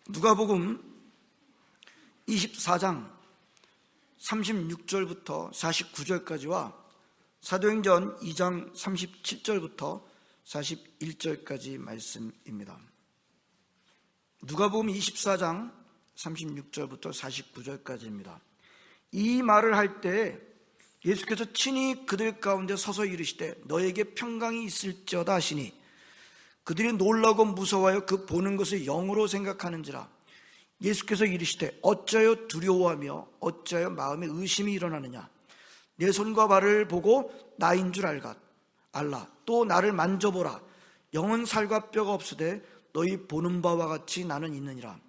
누가복음 24장 36절부터 49절까지와 사도행전 2장 37절부터 41절까지 말씀입니다. 누가복음 24장 36절부터 49절까지입니다. 이 말을 할 때 예수께서 친히 그들 가운데 서서 이르시되 너에게 평강이 있을지어다 하시니 그들이 놀라고 무서워하여 그 보는 것을 영으로 생각하는지라. 예수께서 이르시되 어찌하여 두려워하며 어찌하여 마음에 의심이 일어나느냐. 내 손과 발을 보고 나인 줄 알라. 또 나를 만져보라. 영은 살과 뼈가 없으되 너희 보는 바와 같이 나는 있느니라.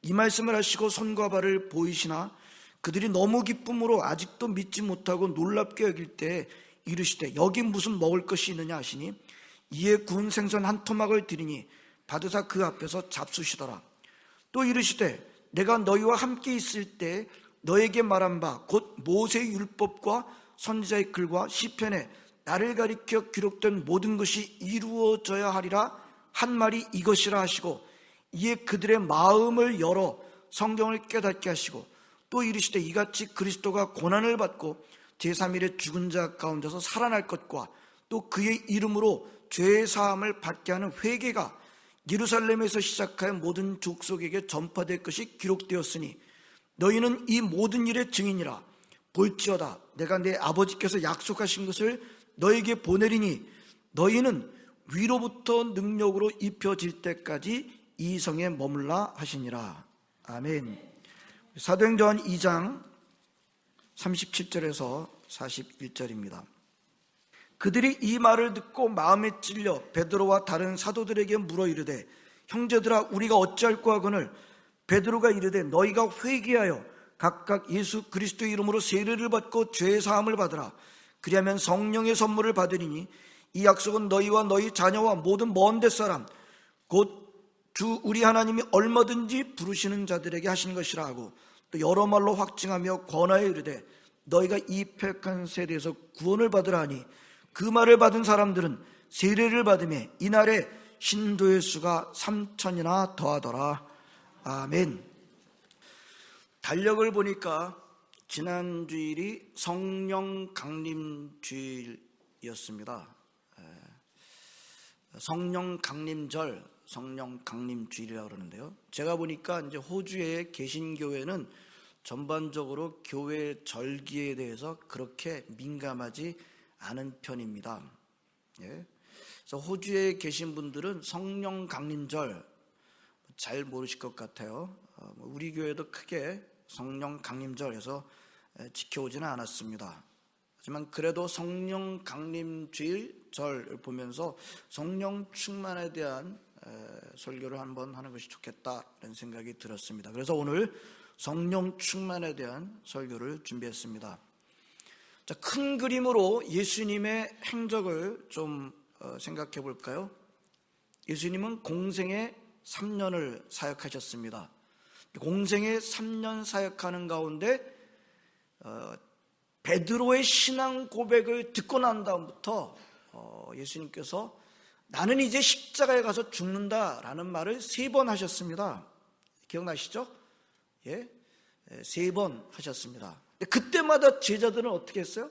이 말씀을 하시고 손과 발을 보이시나 그들이 너무 기쁨으로 아직도 믿지 못하고 놀랍게 여길 때 이르시되 여기 무슨 먹을 것이 있느냐 하시니 이에 구운 생선 한 토막을 드리니 받으사 그 앞에서 잡수시더라. 또 이르시되 내가 너희와 함께 있을 때 너에게 말한 바 곧 모세의 율법과 선지자의 글과 시편에 나를 가리켜 기록된 모든 것이 이루어져야 하리라 한 말이 이것이라 하시고 이에 그들의 마음을 열어 성경을 깨닫게 하시고 또 이르시되 이같이 그리스도가 고난을 받고 제3일에 죽은 자 가운데서 살아날 것과 또 그의 이름으로 죄의 사함을 받게 하는 회개가 예루살렘에서 시작하여 모든 족속에게 전파될 것이 기록되었으니 너희는 이 모든 일의 증인이라. 볼지어다 내가 내 아버지께서 약속하신 것을 너에게 보내리니 너희는 위로부터 능력으로 입혀질 때까지 이 성에 머물라 하시니라. 아멘. 사도행전 2장 37절에서 41절입니다. 그들이 이 말을 듣고 마음에 찔려 베드로와 다른 사도들에게 물어 이르되 형제들아 우리가 어찌할꼬 하거늘 베드로가 이르되 너희가 회개하여 각각 예수 그리스도의 이름으로 세례를 받고 죄 사함을 받으라. 그리하면 성령의 선물을 받으리니 이 약속은 너희와 너희 자녀와 모든 먼 데 사람 곧 주 우리 하나님이 얼마든지 부르시는 자들에게 하신 것이라 하고 또 여러 말로 확증하며 권하여 이르되 너희가 이 폐역한 세대에서 구원을 받으라 하니 그 말을 받은 사람들은 세례를 받으며 이날에 신도의 수가 3,000이나 더하더라. 아멘. 달력을 보니까 지난 주일이 성령 강림 주일이었습니다. 성령 강림절, 성령 강림 주일이라고 그러는데요. 제가 보니까 이제 호주에 계신 교회는 전반적으로 교회 절기에 대해서 그렇게 민감하지 않은 편입니다. 예. 그래서 호주에 계신 분들은 성령 강림절 잘 모르실 것 같아요. 우리 교회도 크게 성령 강림절에서 지켜오지는 않았습니다. 하지만 그래도 성령 강림 주일절 보면서 성령 충만에 대한 설교를 한번 하는 것이 좋겠다는 생각이 들었습니다. 그래서 오늘 성령 충만에 대한 설교를 준비했습니다. 자, 큰 그림으로 예수님의 행적을 좀 생각해 볼까요? 예수님은 공생에 3년을 사역하셨습니다. 공생에 3년 사역하는 가운데 베드로의 신앙 고백을 듣고 난 다음부터 예수님께서 나는 이제 십자가에 가서 죽는다라는 말을 3번 하셨습니다. 기억나시죠? 예, 3번 하셨습니다. 그때마다 제자들은 어떻게 했어요?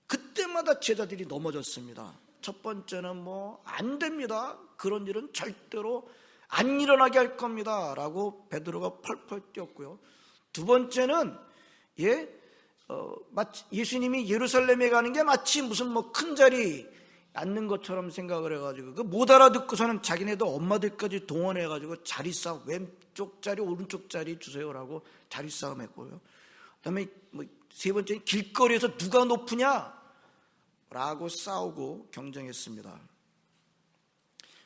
그때마다 제자들이 넘어졌습니다. 첫 번째는 안 됩니다. 그런 일은 절대로 안 일어나게 할 겁니다. 라고 베드로가 펄펄 뛰었고요. 두 번째는 예수님이 예루살렘에 가는 게 마치 무슨 큰 자리 앉는 것처럼 생각을 해가지고 못 알아듣고서는 자기네들 엄마들까지 동원해가지고 자리 싸움, 왼쪽 자리 오른쪽 자리 주세요라고 자리 싸움 했고요. 그다음에 세 번째는 길거리에서 누가 높으냐 라고 싸우고 경쟁했습니다.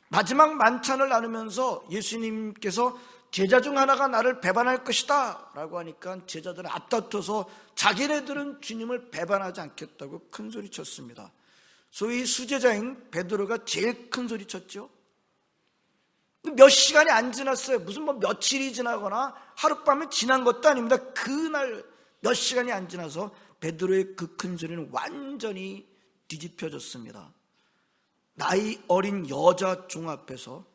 마지막 만찬을 나누면서 예수님께서 제자 중 하나가 나를 배반할 것이다 라고 하니까 제자들은 앞다퉈서 자기네들은 주님을 배반하지 않겠다고 큰 소리 쳤습니다. 소위 수제자인 베드로가 제일 큰 소리 쳤죠. 몇 시간이 안 지났어요. 무슨 며칠이 지나거나 하룻밤이 지난 것도 아닙니다. 그날 몇 시간이 안 지나서 베드로의 그 큰 소리는 완전히 뒤집혀졌습니다. 나이 어린 여자 종 앞에서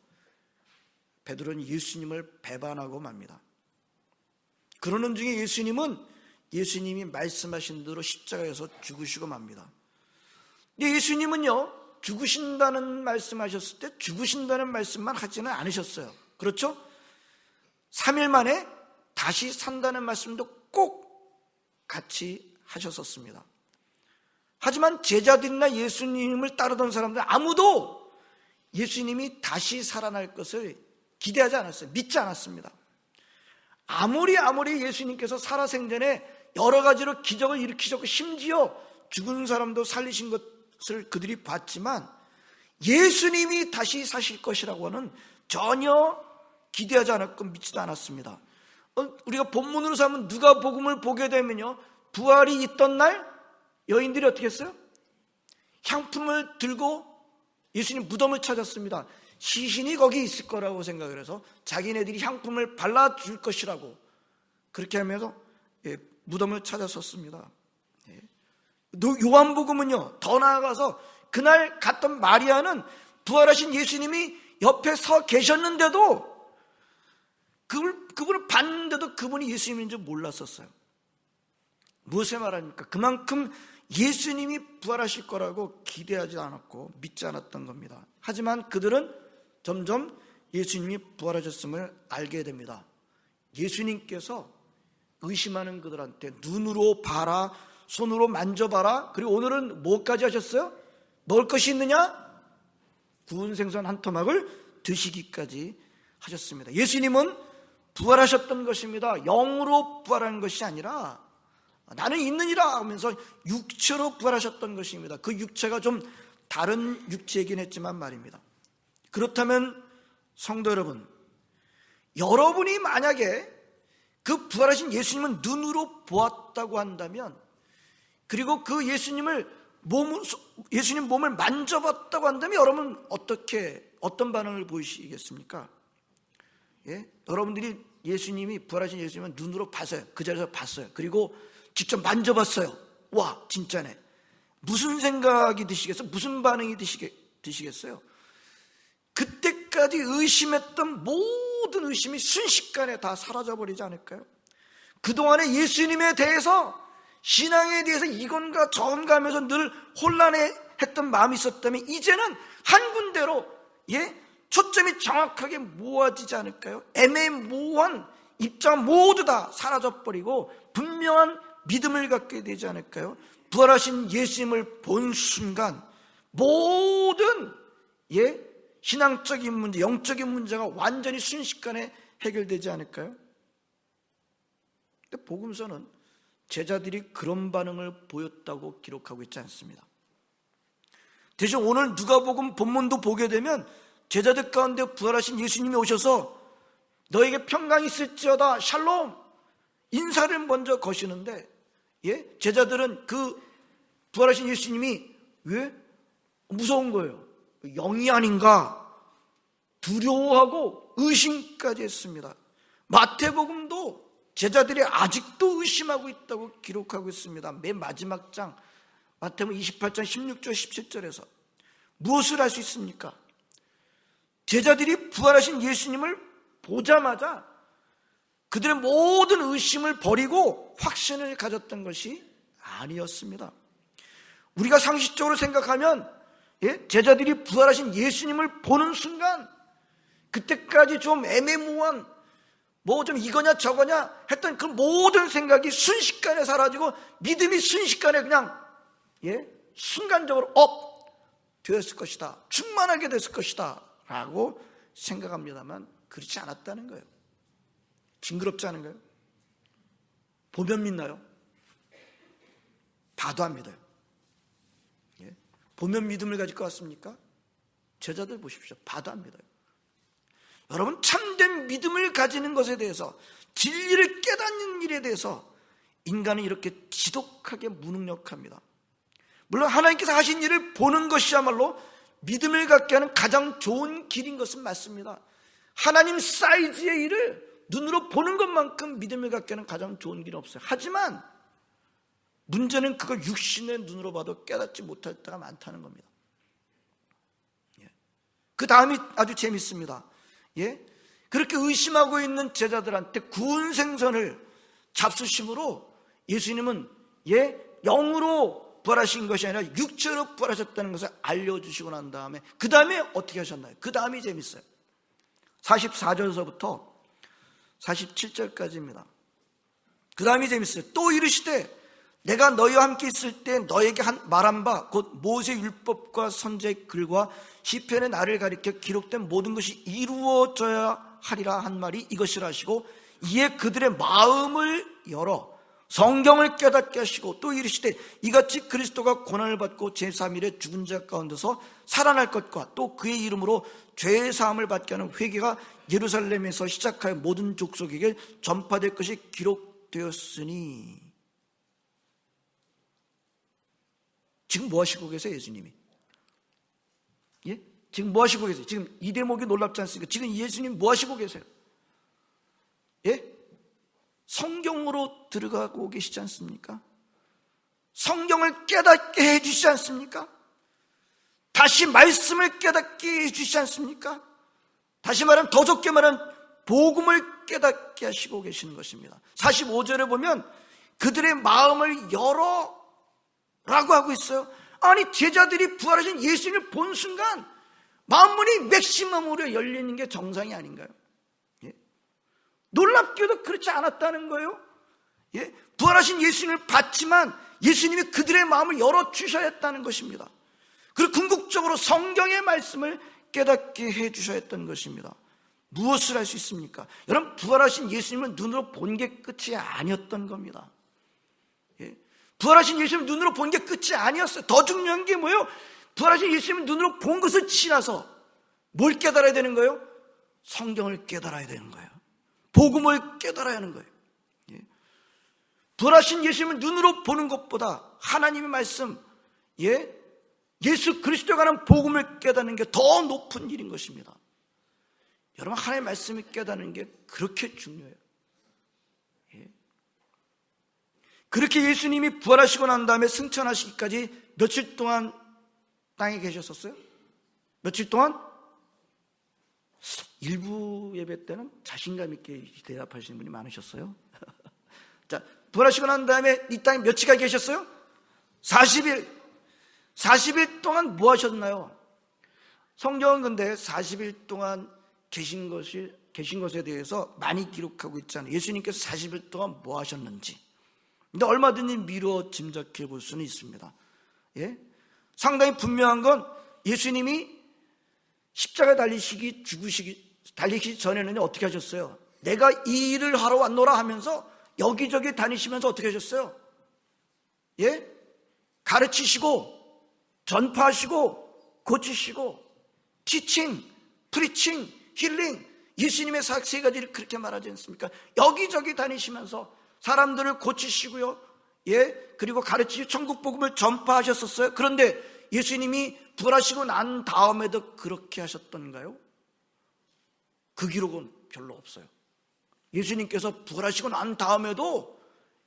베드로는 예수님을 배반하고 맙니다. 그러는 중에 예수님이 말씀하신 대로 십자가에서 죽으시고 맙니다. 근데 예수님은요, 죽으신다는 말씀하셨을 때 죽으신다는 말씀만 하지는 않으셨어요. 그렇죠? 3일 만에 다시 산다는 말씀도 꼭 같이 하셨었습니다. 하지만 제자들이나 예수님을 따르던 사람들 아무도 예수님이 다시 살아날 것을 기대하지 않았어요. 믿지 않았습니다. 아무리 예수님께서 살아생전에 여러 가지로 기적을 일으키셨고 심지어 죽은 사람도 살리신 것을 그들이 봤지만 예수님이 다시 사실 것이라고는 전혀 기대하지 않았고 믿지도 않았습니다. 우리가 본문으로 삼은 누가복음을 보게 되면요, 부활이 있던 날 여인들이 어떻게 했어요? 향품을 들고 예수님 무덤을 찾았습니다. 시신이 거기 있을 거라고 생각을 해서 자기네들이 향품을 발라줄 것이라고 그렇게 하면서 무덤을 찾았었습니다. 요한복음은요, 더 나아가서 그날 갔던 마리아는 부활하신 예수님이 옆에 서 계셨는데도 그분을 봤는데도 그분이 예수님인 줄 몰랐었어요. 무엇을 말합니까? 그만큼 예수님이 부활하실 거라고 기대하지 않았고 믿지 않았던 겁니다. 하지만 그들은 점점 예수님이 부활하셨음을 알게 됩니다. 예수님께서 의심하는 그들한테 눈으로 봐라, 손으로 만져봐라, 그리고 오늘은 뭐까지 하셨어요? 먹을 것이 있느냐? 구운 생선 한 토막을 드시기까지 하셨습니다. 예수님은 부활하셨던 것입니다. 영으로 부활한 것이 아니라 나는 있느니라 하면서 육체로 부활하셨던 것입니다. 그 육체가 좀 다른 육체이긴 했지만 말입니다. 그렇다면 성도 여러분, 여러분이 만약에 그 부활하신 예수님을 눈으로 보았다고 한다면, 그리고 그 예수님 몸을 만져봤다고 한다면 여러분 어떤 반응을 보이시겠습니까? 여러분들이 부활하신 예수님을 눈으로 봤어요. 그 자리에서 봤어요. 그리고 직접 만져봤어요. 와, 진짜네. 무슨 생각이 드시겠어요? 무슨 반응이 드시겠어요? 그때까지 의심했던 모든 의심이 순식간에 다 사라져버리지 않을까요? 그동안에 예수님에 대해서, 신앙에 대해서 이건가 저건가 하면서 늘 혼란해했던 마음이 있었다면 이제는 한 군데로 초점이 정확하게 모아지지 않을까요? 애매모호한 입장 모두 다 사라져버리고 분명한 믿음을 갖게 되지 않을까요? 부활하신 예수님을 본 순간 모든 신앙적인 문제, 영적인 문제가 완전히 순식간에 해결되지 않을까요? 근데 복음서는 제자들이 그런 반응을 보였다고 기록하고 있지 않습니다. 대신 오늘 누가복음 본문도 보게 되면 제자들 가운데 부활하신 예수님이 오셔서 너에게 평강이 있을지어다, 샬롬, 인사를 먼저 거시는데 제자들은 그 부활하신 예수님이 왜? 무서운 거예요. 영이 아닌가 두려워하고 의심까지 했습니다. 마태복음도 제자들이 아직도 의심하고 있다고 기록하고 있습니다. 맨 마지막 장 마태복음 28장 16절 17절에서 무엇을 할 수 있습니까? 제자들이 부활하신 예수님을 보자마자 그들의 모든 의심을 버리고 확신을 가졌던 것이 아니었습니다. 우리가 상식적으로 생각하면 제자들이 부활하신 예수님을 보는 순간 그때까지 좀 애매모호한 뭐 좀 이거냐 저거냐 했던 그 모든 생각이 순식간에 사라지고 믿음이 순식간에 그냥 순간적으로 되었을 것이다, 충만하게 됐을 것이다 라고 생각합니다만 그렇지 않았다는 거예요. 징그럽지 않은가요? 보면 믿나요? 봐도 안 믿어요. 보면 믿음을 가질 것 같습니까? 제자들 보십시오. 봐도 안 믿어요. 여러분, 참된 믿음을 가지는 것에 대해서, 진리를 깨닫는 일에 대해서 인간은 이렇게 지독하게 무능력합니다. 물론 하나님께서 하신 일을 보는 것이야말로 믿음을 갖게 하는 가장 좋은 길인 것은 맞습니다. 하나님 사이즈의 일을 눈으로 보는 것만큼 믿음을 갖게 하는 가장 좋은 길은 없어요. 하지만 문제는 그걸 육신의 눈으로 봐도 깨닫지 못할 때가 많다는 겁니다. 그 다음이 아주 재밌습니다. 그렇게 의심하고 있는 제자들한테 구운 생선을 잡수심으로 예수님은 영으로 부활하신 것이 아니라 육체로 부활하셨다는 것을 알려주시고 난 다음에 그 다음에 어떻게 하셨나요? 그 다음이 재밌어요. 44절서부터 47절까지입니다. 그 다음이 재밌어요. 또 이르시되 내가 너희와 함께 있을 때 너에게 말한 바 곧 모세 율법과 선지의 글과 시편의 나를 가리켜 기록된 모든 것이 이루어져야 하리라 한 말이 이것이라 하시고 이에 그들의 마음을 열어 성경을 깨닫게 하시고 또 이르시되 이같이 그리스도가 고난을 받고 제3일에 죽은 자 가운데서 살아날 것과 또 그의 이름으로 죄의 사함을 받게 하는 회개가 예루살렘에서 시작하여 모든 족속에게 전파될 것이 기록되었으니. 지금 뭐 하시고 계세요, 예수님이? 예? 지금 뭐 하시고 계세요? 지금 이 대목이 놀랍지 않습니까? 지금 예수님 뭐 하시고 계세요? 예? 성경으로 들어가고 계시지 않습니까? 성경을 깨닫게 해주시지 않습니까? 다시 말씀을 깨닫게 해주시지 않습니까? 다시 말하면 더 좋게 말하면 복음을 깨닫게 하시고 계시는 것입니다. 45절에 보면 그들의 마음을 열어 라고 하고 있어요. 아니, 제자들이 부활하신 예수님을 본 순간 마음문이 맥시멈으로 열리는 게 정상이 아닌가요? 예? 놀랍게도 그렇지 않았다는 거예요. 예? 부활하신 예수님을 봤지만 예수님이 그들의 마음을 열어주셔야 했다는 것입니다. 그리고 궁극적으로 성경의 말씀을 깨닫게 해주셔야 했던 것입니다. 무엇을 할 수 있습니까? 여러분, 부활하신 예수님을 눈으로 본 게 끝이 아니었던 겁니다. 예? 부활하신 예수님을 눈으로 본 게 끝이 아니었어요. 더 중요한 게 뭐예요? 부활하신 예수님을 눈으로 본 것을 지나서 뭘 깨달아야 되는 거예요? 성경을 깨달아야 되는 거예요. 복음을 깨달아야 하는 거예요. 예? 부활하신 예수님을 눈으로 보는 것보다 하나님의 말씀, 예수 그리스도에 관한 복음을 깨닫는 게 더 높은 일인 것입니다. 여러분, 하나님의 말씀을 깨닫는 게 그렇게 중요해요. 예? 그렇게 예수님이 부활하시고 난 다음에 승천하시기까지 며칠 동안 땅에 계셨었어요? 며칠 동안? 일부 예배 때는 자신감 있게 대답하시는 분이 많으셨어요. 자, 부활하시고 난 다음에 이 땅에 며칠간 계셨어요? 40일. 40일 동안 뭐 하셨나요? 성경은 근데 40일 동안 계신 것에 대해서 많이 기록하고 있잖아요. 예수님께서 40일 동안 뭐 하셨는지. 근데 얼마든지 미루어 짐작해 볼 수는 있습니다. 예? 상당히 분명한 건 예수님이 십자가에 달리시기 전에는 어떻게 하셨어요? 내가 이 일을 하러 왔노라 하면서 여기저기 다니시면서 어떻게 하셨어요? 예? 가르치시고 전파하시고 고치시고 티칭, 프리칭, 힐링, 예수님의 세 가지를 그렇게 말하지 않습니까? 여기저기 다니시면서 사람들을 고치시고요, 그리고 가르치시고 천국 복음을 전파하셨었어요. 그런데 예수님이 부활하시고 난 다음에도 그렇게 하셨던가요? 그 기록은 별로 없어요. 예수님께서 부활하시고 난 다음에도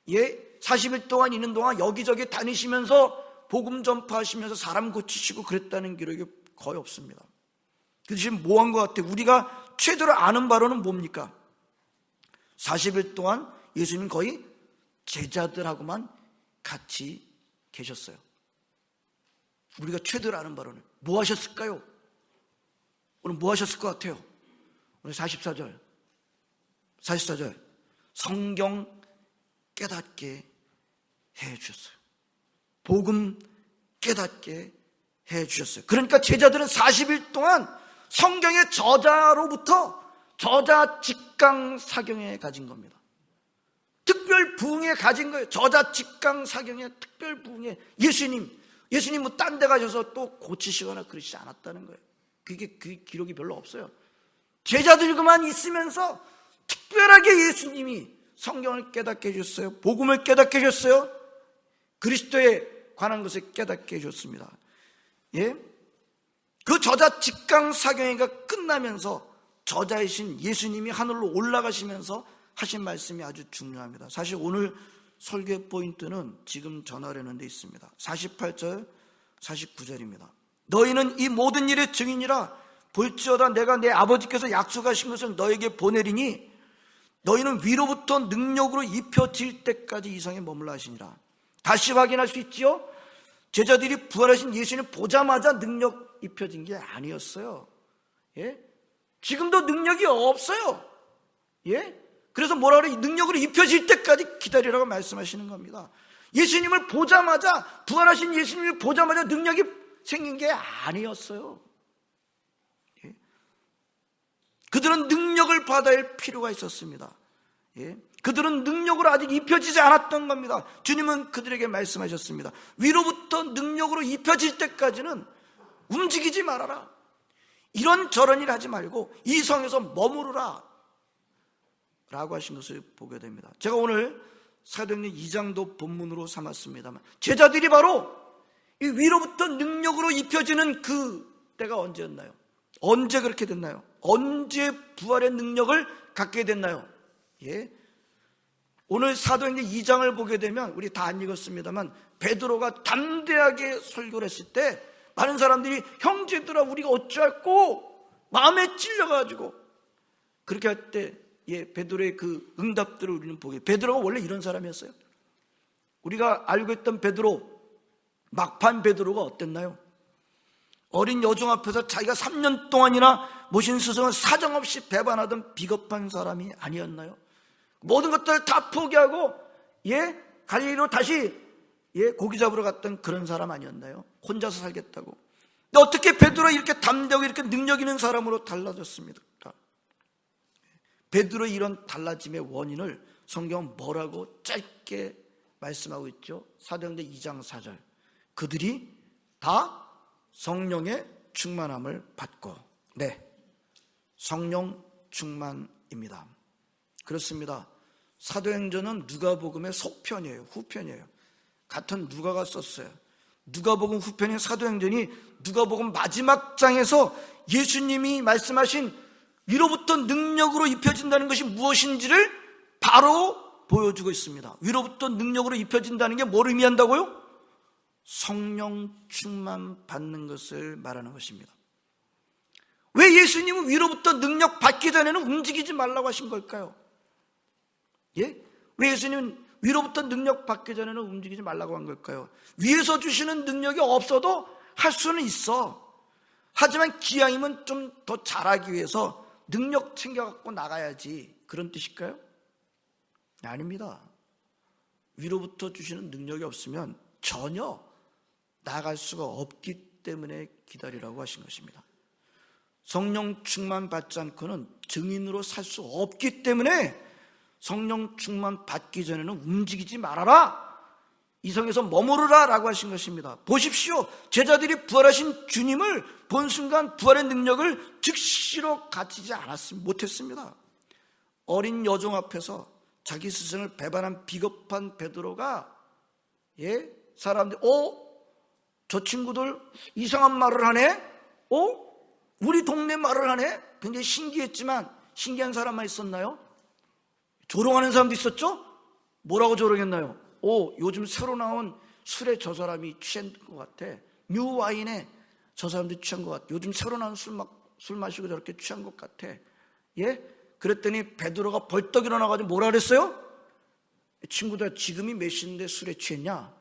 40일 동안 있는 동안 여기저기 다니시면서 복음 전파하시면서 사람 고치시고 그랬다는 기록이 거의 없습니다. 그래서 지금 뭐 한 것 같아요? 우리가 최대로 아는 바로는 뭡니까? 40일 동안 예수님 거의 제자들하고만 같이 계셨어요. 우리가 최대로 아는 바로는 뭐 하셨을까요? 오늘 뭐 하셨을 것 같아요? 오늘 44절 성경 깨닫게 해주셨어요. 복음 깨닫게 해주셨어요. 그러니까 제자들은 40일 동안 성경의 저자로부터 저자 직강 사경에 가진 겁니다. 특별 부흥에 가진 거예요. 저자 직강 사경에 특별 부흥에 예수님 뭐 딴 데 가셔서 또 고치시거나 그러시지 않았다는 거예요. 그게 그 기록이 별로 없어요. 제자들만 있으면서 특별하게 예수님이 성경을 깨닫게 해줬어요. 복음을 깨닫게 해줬어요. 그리스도에 관한 것을 깨닫게 해줬습니다. 예? 그 저자 직강 사경회가 끝나면서 저자이신 예수님이 하늘로 올라가시면서 하신 말씀이 아주 중요합니다. 사실 오늘 설교의 포인트는 지금 전하려는 데 있습니다. 48절 49절입니다. 너희는 이 모든 일의 증인이라 볼지어다 내가 내 아버지께서 약속하신 것을 너에게 보내리니 너희는 위로부터 능력으로 입혀질 때까지 이 성에 머물라 하시니라. 다시 확인할 수 있지요? 제자들이 부활하신 예수님 보자마자 능력 입혀진 게 아니었어요. 예? 지금도 능력이 없어요. 예? 그래서 뭐라 그래? 능력으로 입혀질 때까지 기다리라고 말씀하시는 겁니다. 예수님을 보자마자, 부활하신 예수님을 보자마자 능력이 생긴 게 아니었어요. 예? 그들은 능력을 받아야 할 필요가 있었습니다. 예? 그들은 능력으로 아직 입혀지지 않았던 겁니다. 주님은 그들에게 말씀하셨습니다. 위로부터 능력으로 입혀질 때까지는 움직이지 말아라. 이런저런 일 하지 말고 이 성에서 머무르라 라고 하신 것을 보게 됩니다. 제가 오늘 사도행전 2장도 본문으로 삼았습니다만 제자들이 바로 이 위로부터 능력으로 입혀지는 그 때가 언제였나요? 언제 그렇게 됐나요? 언제 부활의 능력을 갖게 됐나요? 예? 오늘 사도행전 2장을 보게 되면 우리 다 안 읽었습니다만 베드로가 담대하게 설교를 했을 때 많은 사람들이 형제들아 우리가 어찌할꼬 마음에 찔려가지고 그렇게 할 때 베드로의 그 응답들을 우리는 보게. 베드로가 원래 이런 사람이었어요. 우리가 알고 있던 베드로, 막판 베드로가 어땠나요? 어린 여종 앞에서 자기가 3년 동안이나 모신 스승을 사정없이 배반하던 비겁한 사람이 아니었나요? 모든 것들을 다 포기하고 갈릴리로 다시 고기 잡으러 갔던 그런 사람 아니었나요? 혼자서 살겠다고. 근데 어떻게 베드로가 이렇게 담대하고 이렇게 능력 있는 사람으로 달라졌습니까? 베드로의 이런 달라짐의 원인을 성경은 뭐라고 짧게 말씀하고 있죠? 사도행전 2장 4절. 그들이 다 성령의 충만함을 받고. 성령 충만입니다. 그렇습니다. 사도행전은 누가복음의 속편이에요. 후편이에요. 같은 누가가 썼어요. 누가복음 후편의 사도행전이 누가복음 마지막 장에서 예수님이 말씀하신 위로부터 능력으로 입혀진다는 것이 무엇인지를 바로 보여주고 있습니다. 위로부터 능력으로 입혀진다는 게 뭘 의미한다고요? 성령 충만 받는 것을 말하는 것입니다. 왜 예수님은 위로부터 능력 받기 전에는 움직이지 말라고 하신 걸까요? 왜 예수님은 위로부터 능력 받기 전에는 움직이지 말라고 한 걸까요? 위에서 주시는 능력이 없어도 할 수는 있어. 하지만 기왕이면 좀 더 잘하기 위해서 능력 챙겨갖고 나가야지, 그런 뜻일까요? 아닙니다. 위로부터 주시는 능력이 없으면 전혀 나갈 수가 없기 때문에 기다리라고 하신 것입니다. 성령 충만 받지 않고는 증인으로 살 수 없기 때문에 성령 충만 받기 전에는 움직이지 말아라, 이 성에서 머무르라 라고 하신 것입니다. 보십시오. 제자들이 부활하신 주님을 본 순간 부활의 능력을 즉시로 갖추지 못했습니다. 어린 여종 앞에서 자기 스승을 배반한 비겁한 베드로가 사람들이 저 친구들 이상한 말을 하네? 우리 동네 말을 하네? 굉장히 신기했지만 신기한 사람만 있었나요? 조롱하는 사람도 있었죠? 뭐라고 조롱했나요? 요즘 새로 나온 술에 저 사람이 취한 것 같아. 뉴 와인에 저 사람들이 취한 것 같아. 요즘 새로 나온 술 마시고 저렇게 취한 것 같아. 그랬더니 베드로가 벌떡 일어나가지고 뭐라 그랬어요? 친구들, 지금이 몇 시인데 술에 취했냐?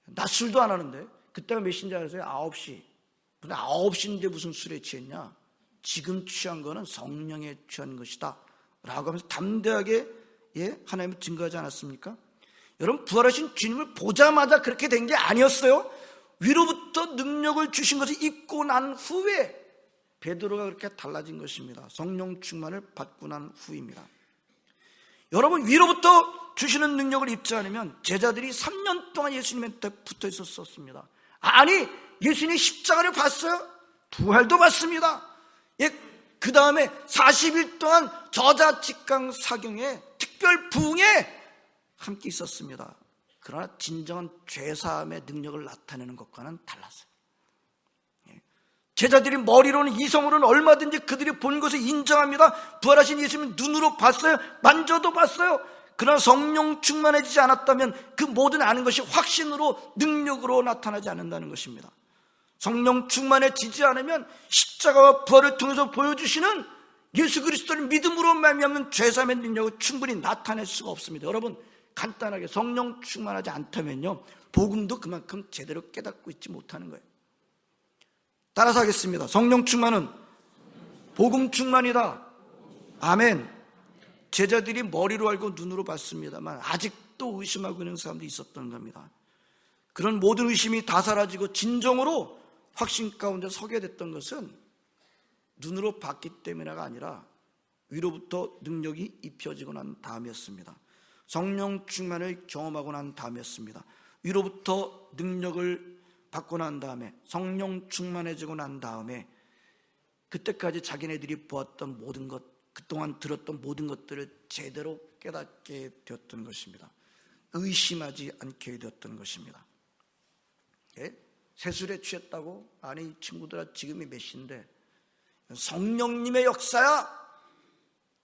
나 술도 안 하는데. 그때가 몇 시인지 알아서요? 9시. 근데 9시인데 무슨 술에 취했냐? 지금 취한 거는 성령에 취한 것이다 라고 하면서 담대하게 하나님을 증거하지 않았습니까? 여러분, 부활하신 주님을 보자마자 그렇게 된 게 아니었어요. 위로부터 능력을 주신 것을 입고 난 후에 베드로가 그렇게 달라진 것입니다. 성령 충만을 받고 난 후입니다. 여러분, 위로부터 주시는 능력을 입지 않으면 제자들이 3년 동안 예수님한테 붙어 있었습니다. 아니, 예수님이 십자가를 봤어요? 부활도 봤습니다. 그 다음에 40일 동안 저자직강 사경에 특별 부흥에 함께 있었습니다. 그러나 진정한 죄사함의 능력을 나타내는 것과는 달랐어요. 제자들이 머리로는 이성으로는 얼마든지 그들이 본 것을 인정합니다. 부활하신 예수님을 눈으로 봤어요. 만져도 봤어요. 그러나 성령 충만해지지 않았다면 그 모든 아는 것이 확신으로 능력으로 나타나지 않는다는 것입니다. 성령 충만해지지 않으면 십자가와 부활을 통해서 보여주시는 예수 그리스도를 믿음으로 말미암는 죄사함의 능력을 충분히 나타낼 수가 없습니다. 여러분, 간단하게 성령 충만하지 않다면요, 복음도 그만큼 제대로 깨닫고 있지 못하는 거예요. 따라서 하겠습니다. 성령 충만은 복음 충만이다. 아멘. 제자들이 머리로 알고 눈으로 봤습니다만 아직도 의심하고 있는 사람도 있었던 겁니다. 그런 모든 의심이 다 사라지고 진정으로 확신 가운데 서게 됐던 것은 눈으로 봤기 때문에가 아니라 위로부터 능력이 입혀지고 난 다음이었습니다. 성령 충만을 경험하고 난 다음이었습니다. 위로부터 능력을 받고 난 다음에, 성령 충만해지고 난 다음에 그때까지 자기네들이 보았던 모든 것, 그동안 들었던 모든 것들을 제대로 깨닫게 되었던 것입니다. 의심하지 않게 되었던 것입니다. 예? 세술에 취했다고? 아니, 이 친구들아 지금이 몇 시인데 성령님의 역사야.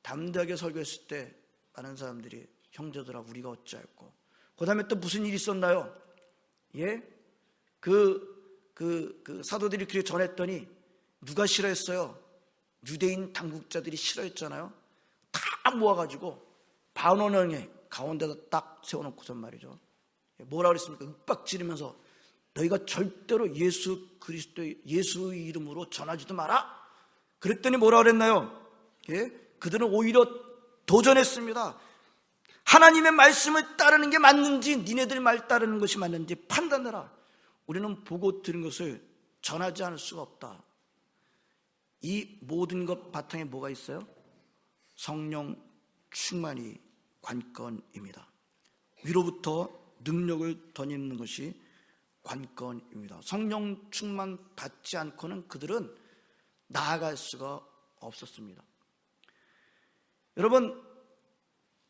담대하게 설교했을 때 많은 사람들이 형제들아 우리가 어찌할꼬. 그 다음에 또 무슨 일이 있었나요? 예? 그 사도들이 그렇게 전했더니 누가 싫어했어요? 유대인 당국자들이 싫어했잖아요. 다 모아가지고 반원형에 가운데다 딱 세워놓고선 말이죠. 뭐라 그랬습니까? 윽박지르면서 너희가 절대로 예수 그리스도의 예수의 이름으로 전하지도 마라. 그랬더니 뭐라 그랬나요? 예? 그들은 오히려 도전했습니다. 하나님의 말씀을 따르는 게 맞는지 니네들 말 따르는 것이 맞는지 판단해라. 우리는 보고 들은 것을 전하지 않을 수가 없다. 이 모든 것 바탕에 뭐가 있어요? 성령 충만이 관건입니다. 위로부터 능력을 덧입는 것이 관건입니다. 성령 충만 받지 않고는 그들은 나아갈 수가 없었습니다. 여러분,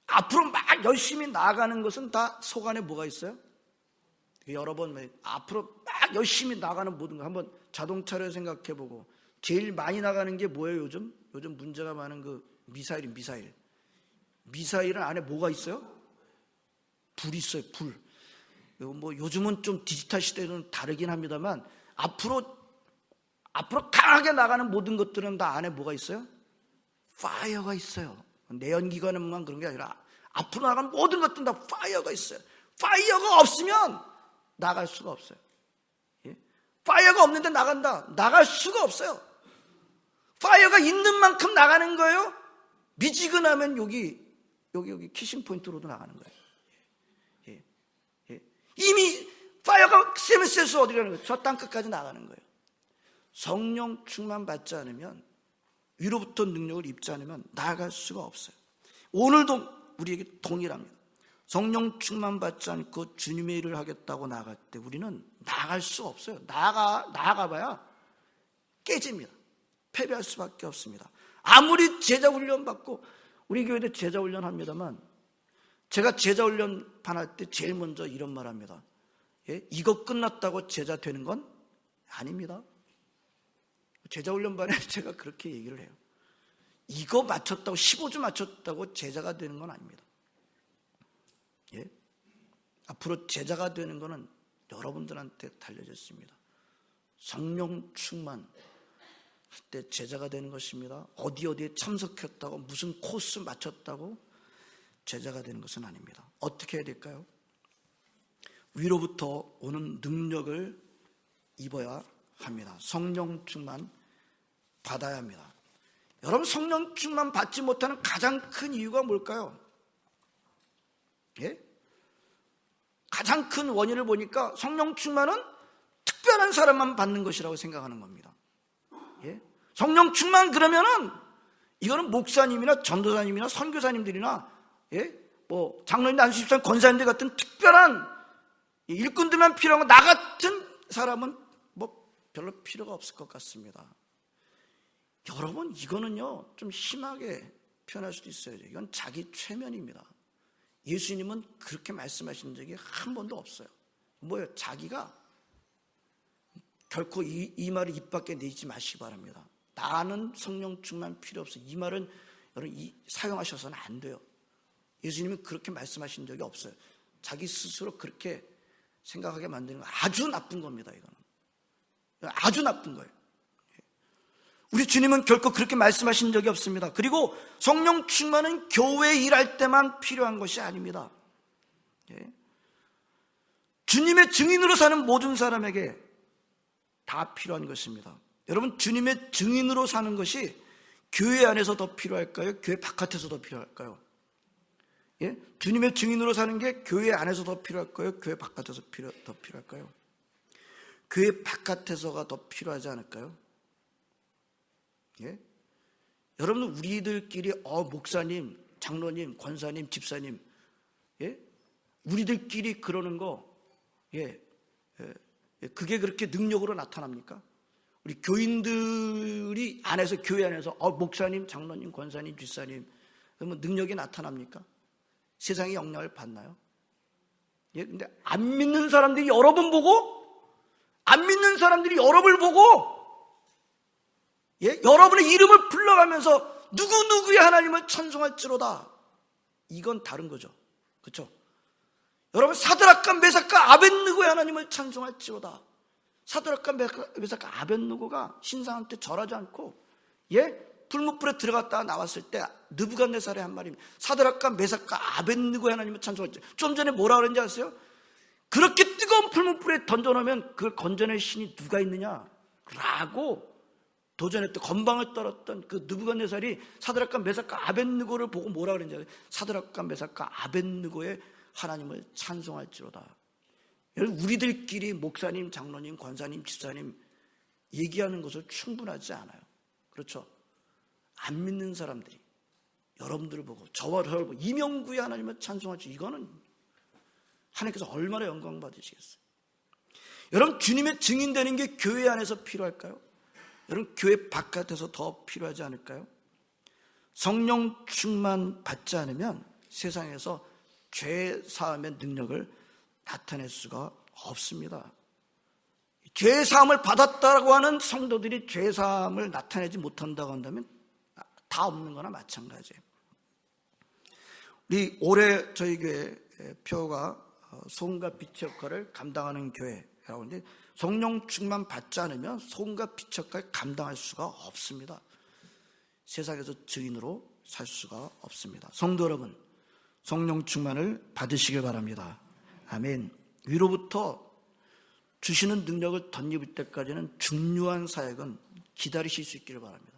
앞으로 막 열심히 나아가는 것은 다 속 안에 뭐가 있어요? 여러 번 앞으로 막 열심히 나가는 모든 거 한번 자동차를 생각해보고 제일 많이 나가는 게 뭐예요? 요즘 문제가 많은 그 미사일은 안에 뭐가 있어요? 불이 있어요. 불. 뭐 요즘은 좀 디지털 시대는 다르긴 합니다만 앞으로 강하게 나가는 모든 것들은 다 안에 뭐가 있어요? 파이어가 있어요. 내연기관만 그런 게 아니라 앞으로 나가는 모든 것들은 다 파이어가 있어요. 파이어가 없으면 나갈 수가 없어요. 예? 파이어가 없는데 나갈 수가 없어요. 파이어가 있는 만큼 나가는 거예요. 미지근하면 여기 키싱 포인트로도 나가는 거예요. 예. 예. 이미 파이어가 세면 셀수 어디 가는 거예요? 저 땅 끝까지 나가는 거예요. 성령 충만 받지 않으면, 위로부터 능력을 입지 않으면 나아갈 수가 없어요. 오늘도 우리에게 동일합니다. 성령 충만 받지 않고 주님의 일을 하겠다고 나아갈 때 우리는 나아갈 수가 없어요. 나아가봐야 깨집니다. 패배할 수밖에 없습니다. 아무리 제자 훈련 받고, 우리 교회도 제자 훈련 합니다만 제가 제자 훈련 반할 때 제일 먼저 이런 말 합니다. 예? 이거 끝났다고 제자 되는 건 아닙니다. 제자 훈련반에 제가 그렇게 얘기를 해요. 이거 맞췄다고 15주 맞췄다고 제자가 되는 건 아닙니다. 예? 앞으로 제자가 되는 것은 여러분들한테 달려져 있습니다. 성령 충만 때 제자가 되는 것입니다. 어디에 참석했다고 무슨 코스 맞췄다고 제자가 되는 것은 아닙니다. 어떻게 해야 될까요? 위로부터 오는 능력을 입어야 합니다. 성령 충만 받아야 합니다. 여러분, 성령 충만 받지 못하는 가장 큰 이유가 뭘까요? 예? 가장 큰 원인을 보니까 성령 충만은 특별한 사람만 받는 것이라고 생각하는 겁니다. 예? 성령 충만 그러면은 이거는 목사님이나 전도사님이나 선교사님들이나 뭐 장로님, 안수집사, 권사님들 같은 특별한 일꾼들만 필요한 거, 나 같은 사람은 뭐 별로 필요가 없을 것 같습니다. 여러분, 이거는요 좀 심하게 표현할 수도 있어요. 이건 자기 최면입니다. 예수님은 그렇게 말씀하신 적이 한 번도 없어요. 뭐예요? 자기가 결코 이 말을 입 밖에 내지 마시기 바랍니다. 나는 성령 충만 필요 없어. 이 말은 여러분 사용하셔서는 안 돼요. 예수님은 그렇게 말씀하신 적이 없어요. 자기 스스로 그렇게 생각하게 만드는 거 아주 나쁜 겁니다. 이거는 아주 나쁜 거예요. 우리 주님은 결코 그렇게 말씀하신 적이 없습니다. 그리고 성령 충만은 교회에 일할 때만 필요한 것이 아닙니다. 주님의 증인으로 사는 모든 사람에게 다 필요한 것입니다. 여러분, 주님의 증인으로 사는 것이 교회 안에서 더 필요할까요? 교회 바깥에서 더 필요할까요? 예? 주님의 증인으로 사는 게 교회 안에서 더 필요할까요? 교회 바깥에서 더 필요할까요? 교회 바깥에서가 더 필요하지 않을까요? 예? 여러분, 우리들끼리 목사님, 장로님, 권사님, 집사님, 예? 우리들끼리 그러는 거, 그게 그렇게 능력으로 나타납니까? 우리 교인들이 안에서, 교회 안에서 목사님, 장로님, 권사님, 집사님, 그러면 능력이 나타납니까? 세상의 영향을 받나요? 예, 근데 안 믿는 사람들이 여러 번 보고, 안 믿는 사람들이 여러 번 보고, 예? 여러분의 이름을 불러가면서 누구누구의 하나님을 찬송할지로다. 이건 다른 거죠. 그렇죠? 여러분, 사드락과 메삭과 아벳느고의 하나님을 찬송할지로다. 사드락과 메삭과 아벳느고가 신상한테 절하지 않고, 불못불에 들어갔다가 나왔을 때 느부갓네살의 한 말입니다. 사드락과 메삭과 아벳느고의 하나님을 찬송할지. 좀 전에 뭐라 그랬는지 아세요? 그렇게 뜨거운 풀무불에 던져놓으면 그걸 건져낼 신이 누가 있느냐? 라고 도전했던, 건방을 떨었던 그 느부갓네살이 사드락과 메삭과 아벳느고를 보고 뭐라 그랬는지 아세요? 사드락과 메삭과 아벳느고의 하나님을 찬송할지로다. 우리들끼리 목사님, 장로님, 권사님, 집사님 얘기하는 것으로 충분하지 않아요. 그렇죠? 안 믿는 사람들이 여러분들을 보고, 저와 저를 보고 이명구의 하나님을 찬송할지, 이거는 하나님께서 얼마나 영광 받으시겠어요? 여러분, 주님의 증인되는 게 교회 안에서 필요할까요? 여러분, 교회 바깥에서 더 필요하지 않을까요? 성령 충만 받지 않으면 세상에서 죄 사함의 능력을 나타낼 수가 없습니다. 죄 사함을 받았다고 하는 성도들이 죄 사함을 나타내지 못한다고 한다면 다 없는 거나 마찬가지예요. 우리 올해 저희 교회 표가 소금과 빛의 역할을 감당하는 교회라고 하는데, 성령 충만 받지 않으면 소금과 빛의 역할을 감당할 수가 없습니다. 세상에서 증인으로 살 수가 없습니다. 성도 여러분, 성령 충만을 받으시길 바랍니다. 아멘. 위로부터 주시는 능력을 덧입을 때까지는 중요한 사역은 기다리실 수 있기를 바랍니다.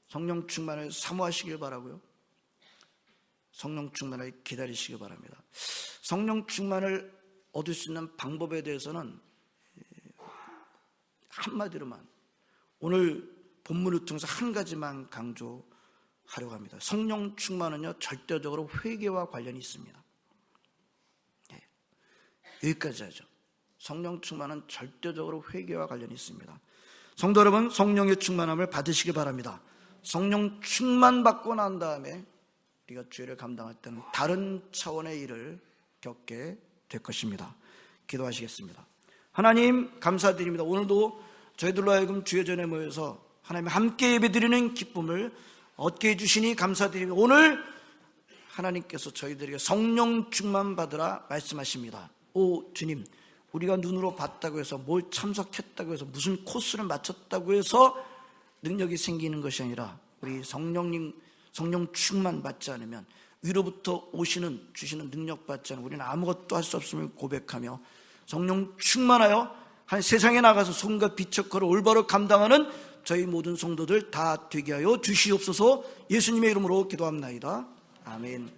성령 충만을 사모하시길 바라고요. 성령 충만을 기다리시길 바랍니다. 성령 충만을 얻을 수 있는 방법에 대해서는 한마디로만 오늘 본문을 통해서 한 가지만 강조하려고 합니다. 성령 충만은요, 절대적으로 회개와 관련이 있습니다. 여기까지 하죠. 성령 충만은 절대적으로 회개와 관련이 있습니다. 성도 여러분, 성령의 충만함을 받으시기 바랍니다. 성령 충만 받고 난 다음에 우리가 죄를 감당할 때는 다른 차원의 일을 겪게 될 것입니다. 기도하시겠습니다. 하나님, 감사드립니다. 오늘도 저희들로 하여금 주의 전에 모여서 하나님 함께 예배드리는 기쁨을 얻게 해주시니 감사드립니다. 오늘 하나님께서 저희들에게 성령 충만 받으라 말씀하십니다. 오 주님, 우리가 눈으로 봤다고 해서, 뭘 참석했다고 해서, 무슨 코스를 맞췄다고 해서 능력이 생기는 것이 아니라, 우리 성령 충만 받지 않으면, 위로부터 주시는 능력 받지 않으면 우리는 아무것도 할 수 없음을 고백하며 성령 충만하여 한 세상에 나가서 소금과 빛의 역할을 올바로 감당하는 저희 모든 성도들 다 되게 하여 주시옵소서. 예수님의 이름으로 기도합나이다. 아멘.